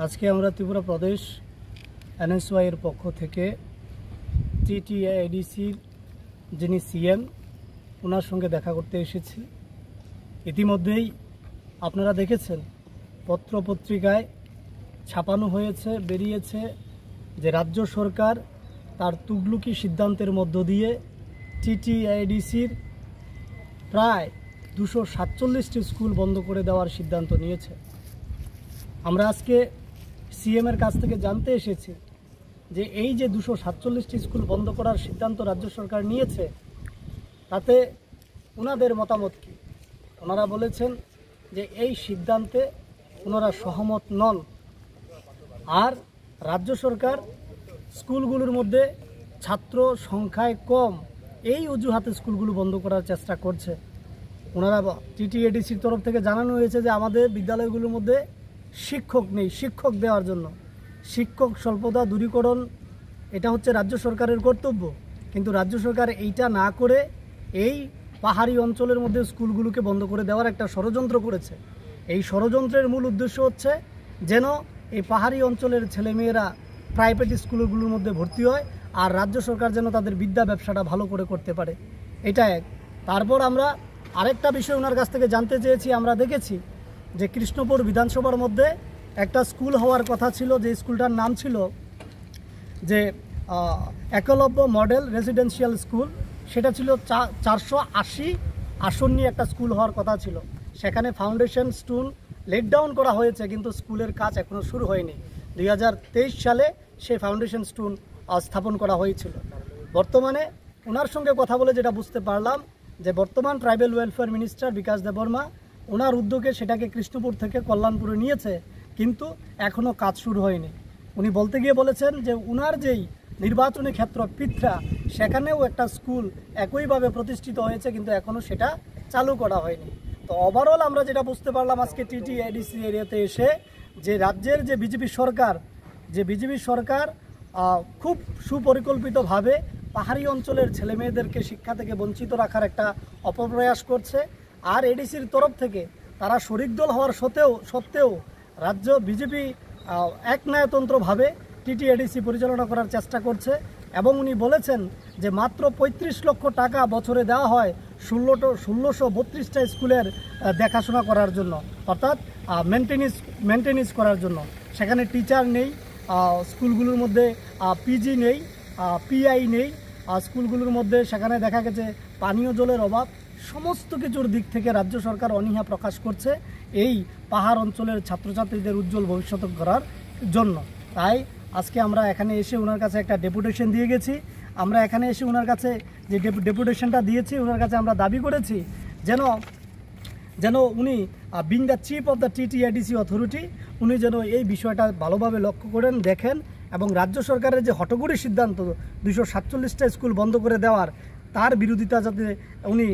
আজকে আমরা ত্রিপুরা প্রদেশ এনএসওয়াই এর পক্ষ থেকে টিটিএডিসির যিনি সিএম ওনার সঙ্গে দেখা করতে এসেছি। ইতিমধ্যেই আপনারা দেখেছেন পত্রপত্রিকায় ছাপানো হয়েছে, বেরিয়েছে যে রাজ্য সরকার তার তুগলুকি সিদ্ধান্তের মধ্য দিয়ে টিটিএডিসির প্রায় 247টি স্কুল বন্ধ করে দেওয়ার সিদ্ধান্ত নিয়েছে। আমরা আজকে সিএমের কাছ থেকে জানতে এসেছি যে এই যে 247টি স্কুল বন্ধ করার সিদ্ধান্ত রাজ্য সরকার নিয়েছে তাতে ওনাদের মতামত কী। ওনারা বলেছেন যে এই সিদ্ধান্তে ওনারা সহমত নন, আর রাজ্য সরকার স্কুলগুলোর মধ্যে ছাত্র সংখ্যায় কম এই অজুহাতে স্কুলগুলো বন্ধ করার চেষ্টা করছে। ওনারা টিটিএডিসির তরফ থেকে জানানো হয়েছে যে আমাদের বিদ্যালয়গুলোর মধ্যে শিক্ষক নেই, শিক্ষক দেওয়ার জন্য শিক্ষক স্বল্পতা দূরীকরণ এটা হচ্ছে রাজ্য সরকারের কর্তব্য, কিন্তু রাজ্য সরকার এইটা না করে এই পাহাড়ি অঞ্চলের মধ্যে স্কুলগুলোকে বন্ধ করে দেওয়ার একটা ষড়যন্ত্র করেছে। এই ষড়যন্ত্রের মূল উদ্দেশ্য হচ্ছে যেন এই পাহাড়ি অঞ্চলের ছেলেমেয়েরা প্রাইভেট স্কুলগুলোর মধ্যে ভর্তি হয় আর রাজ্য সরকার যেন তাদের বিদ্যা ব্যবসাটা ভালো করে করতে পারে, এটা এক। তারপর আমরা আরেকটা বিষয় ওনার কাছ থেকে জানতে চেয়েছি। আমরা দেখেছি যে কৃষ্ণপুর বিধানসভার মধ্যে একটা স্কুল হওয়ার কথা ছিল, যে স্কুলটার নাম ছিল যে একলব্য মডেল রেসিডেন্সিয়াল স্কুল। সেটা ছিল 480 আসন নিয়ে একটা স্কুল হওয়ার কথা ছিল। সেখানে ফাউন্ডেশন স্টোন লেট ডাউন করা হয়েছে, কিন্তু স্কুলের কাজ এখনও শুরু হয়নি। 2023 সালে সেই ফাউন্ডেশন স্টোন স্থাপন করা হয়েছিল। বর্তমানে ওনার সঙ্গে কথা বলে যেটা বুঝতে পারলাম যে বর্তমান ট্রাইবাল ওয়েলফেয়ার মিনিস্টার বিকাশ দেববর্মা ওনার উদ্যোগে সেটাকে কৃষ্ণপুর থেকে কল্যাণপুরে নিয়েছে, কিন্তু এখনও কাজ শুরু হয়নি। উনি বলতে গিয়ে বলেছেন যে উনার যেই নির্বাচনী ক্ষেত্র পিত্রা, সেখানেও একটা স্কুল একইভাবে প্রতিষ্ঠিত হয়েছে, কিন্তু এখনও সেটা চালু করা হয়নি। তো ওভারঅল আমরা যেটা বুঝতে পারলাম আজকে টিটিএডিসি এরিয়াতে এসে, যে রাজ্যের যে বিজেপি সরকার খুব সুপরিকল্পিতভাবে পাহাড়ি অঞ্চলের ছেলেমেয়েদেরকে শিক্ষা থেকে বঞ্চিত রাখার একটা অপপ্রয়াস করছে। আর এডিসির তরফ থেকে তারা শরিক দল হওয়ার সত্ত্বেও রাজ্য বিজেপি একনায়তন্ত্রভাবে টিটিএডিসি পরিচালনা করার চেষ্টা করছে। এবং উনি বলেছেন যে মাত্র 35 লক্ষ টাকা বছরে দেওয়া হয় 1632টা স্কুলের দেখাশোনা করার জন্য, অর্থাৎ মেনটেনেন্স করার জন্য। সেখানে টিচার নেই, স্কুলগুলোর মধ্যে পিজি নেই, পিআই নেই, স্কুলগুলোর মধ্যে সেখানে দেখা গেছে পানীয় জলের অভাব। সমস্ত কিছুর দিক থেকে রাজ্য সরকার অনীহা প্রকাশ করছে এই পাহাড় অঞ্চলের ছাত্রছাত্রীদের উজ্জ্বল ভবিষ্যৎ করার জন্য। তাই আজকে আমরা এখানে এসে ওনার কাছে একটা ডেপুটেশন দিয়ে গেছি। আমরা এখানে এসে ওনার কাছে যে ডেপুটেশনটা দিয়েছি, ওনার কাছে আমরা দাবি করেছি যেন উনি being the chief of the TTADC authority, উনি যেন এই বিষয়টা ভালোভাবে লক্ষ্য করেন, দেখেন, এবং রাজ্য সরকারের যে হঠকরি সিদ্ধান্ত 247টা স্কুল বন্ধ করে দেওয়ার, তার বিরোধিতা যাতে উনি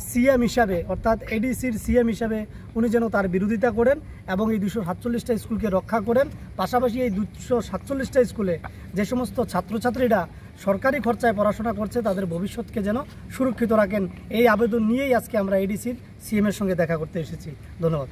সিএম হিসাবে, অর্থাৎ এডিসির সিএম হিসাবে উনি যেন তার বিরোধিতা করেন এবং এই 247টা স্কুলকে রক্ষা করেন। পাশাপাশি এই 247টা স্কুলে যে সমস্ত ছাত্রছাত্রীরা সরকারি খরচায় পড়াশোনা করছে তাদের ভবিষ্যৎকে যেন সুরক্ষিত রাখেন, এই আবেদন নিয়েই আজকে আমরা এডিসির সিএমের সঙ্গে দেখা করতে এসেছি। ধন্যবাদ।